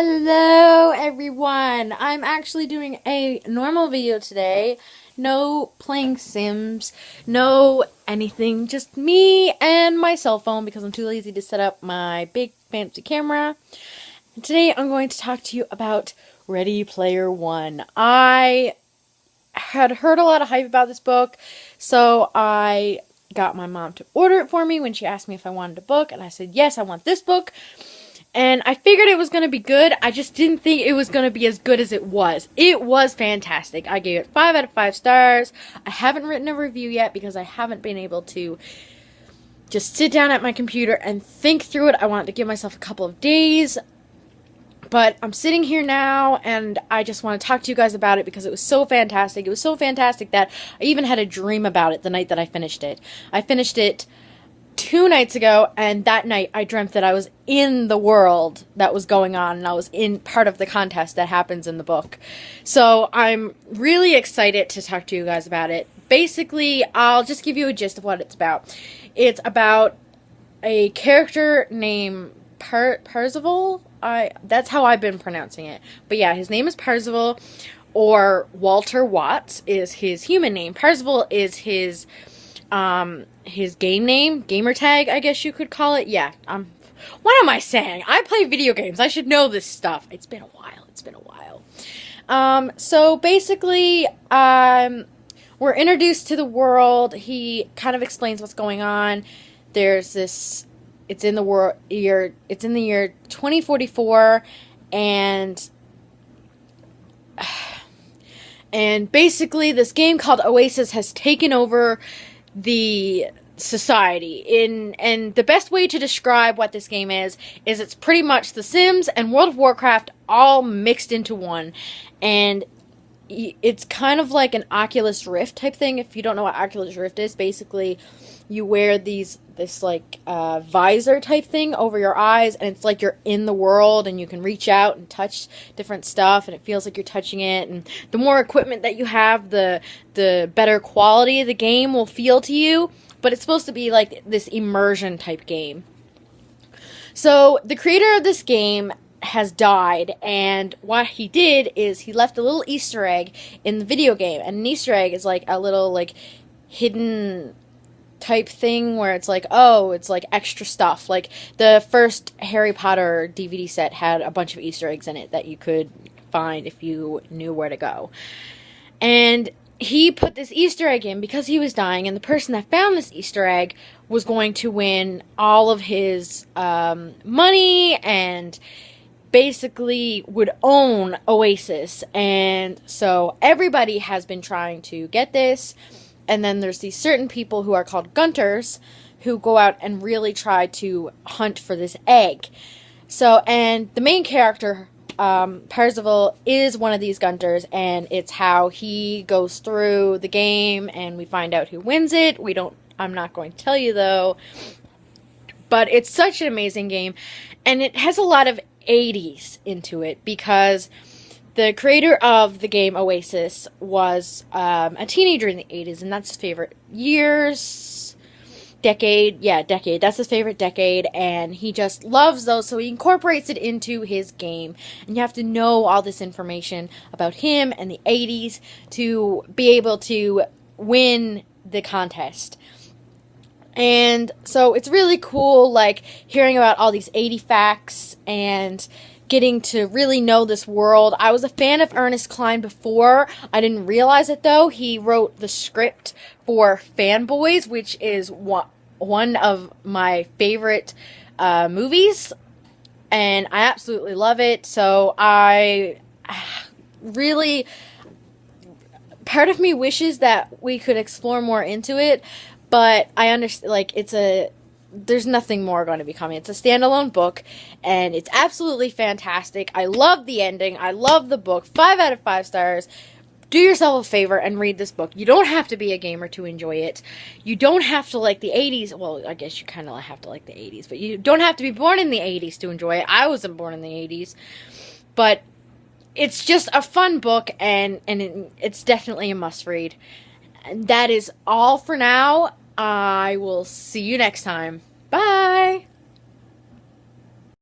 Hello everyone! I'm actually doing a normal video today. No playing Sims, no anything, just me and my cell phone because I'm too lazy to set up my big fancy camera. And today I'm going to talk to you about Ready Player One. I had heard a lot of hype about this book, so I got my mom to order it for me when she asked me if I wanted a book, and I said, yes, I want this book. And I figured it was going to be good. I just didn't think it was going to be as good as it was. It was fantastic. I gave it 5 out of 5 stars. I haven't written a review yet because I haven't been able to just sit down at my computer and think through it. I wanted to give myself a couple of days. But I'm sitting here now, and I just want to talk to you guys about it because it was so fantastic. It was so fantastic that I even had a dream about it the night that I finished it. I finished it 2 nights ago, and that night I dreamt that I was in the world that was going on, and I was in part of the contest that happens in the book. So I'm really excited to talk to you guys about it. Basically, I'll just give you a gist of what it's about. It's about a character named Percival. That's how I've been pronouncing it. But yeah, his name is Percival, or Walter Watts is his human name. Percival is his game name, gamer tag, I guess you could call it. Yeah, what am I saying? I play video games. I should know this stuff. It's been a while. So basically, we're introduced to the world. He kind of explains what's going on. There's this, it's in the year 2044, and basically this game called Oasis has taken over the society and the best way to describe what this game is it's pretty much The Sims and World of Warcraft all mixed into one, and it's kind of like an Oculus Rift type thing. If you don't know what Oculus Rift is, basically you wear this like visor type thing over your eyes, and it's like you're in the world and you can reach out and touch different stuff, and it feels like you're touching it, and the more equipment that you have, the better quality the game will feel to you. But it's supposed to be like this immersion type game. So the creator of this game has died, and what he did is he left a little Easter egg in the video game, and an Easter egg is like a little like hidden type thing where it's like, oh, it's like extra stuff. Like the first Harry Potter DVD set had a bunch of Easter eggs in it that you could find if you knew where to go. And he put this Easter egg in because he was dying, and the person that found this Easter egg was going to win all of his money and basically would own Oasis. And so everybody has been trying to get this. And then there's these certain people who are called Gunters who go out and really try to hunt for this egg. So, and the main character, Percival, is one of these Gunters, and it's how he goes through the game, and we find out who wins it. I'm not going to tell you though, but it's such an amazing game, and it has a lot of 80s into it because the creator of the game Oasis was a teenager in the 80s, and that's his favorite decade. That's his favorite decade, and he just loves those, so he incorporates it into his game. And you have to know all this information about him and the 80s to be able to win the contest. And so it's really cool, like, hearing about all these 80 facts and getting to really know this world. I was a fan of Ernest Cline before. I didn't realize it, though. He wrote the script for Fanboys, which is one of my favorite movies, and I absolutely love it. So I really, part of me wishes that we could explore more into it, but I understand, like, there's nothing more going to be coming. It's a standalone book, and it's absolutely fantastic. I love the ending. I love the book. 5 out of 5 stars. Do yourself a favor and read this book. You don't have to be a gamer to enjoy it. You don't have to like the 80s. Well, I guess you kind of have to like the 80s, but you don't have to be born in the 80s to enjoy it. I wasn't born in the 80s. But it's just a fun book, and it's definitely a must-read. And that is all for now. I will see you next time. Bye!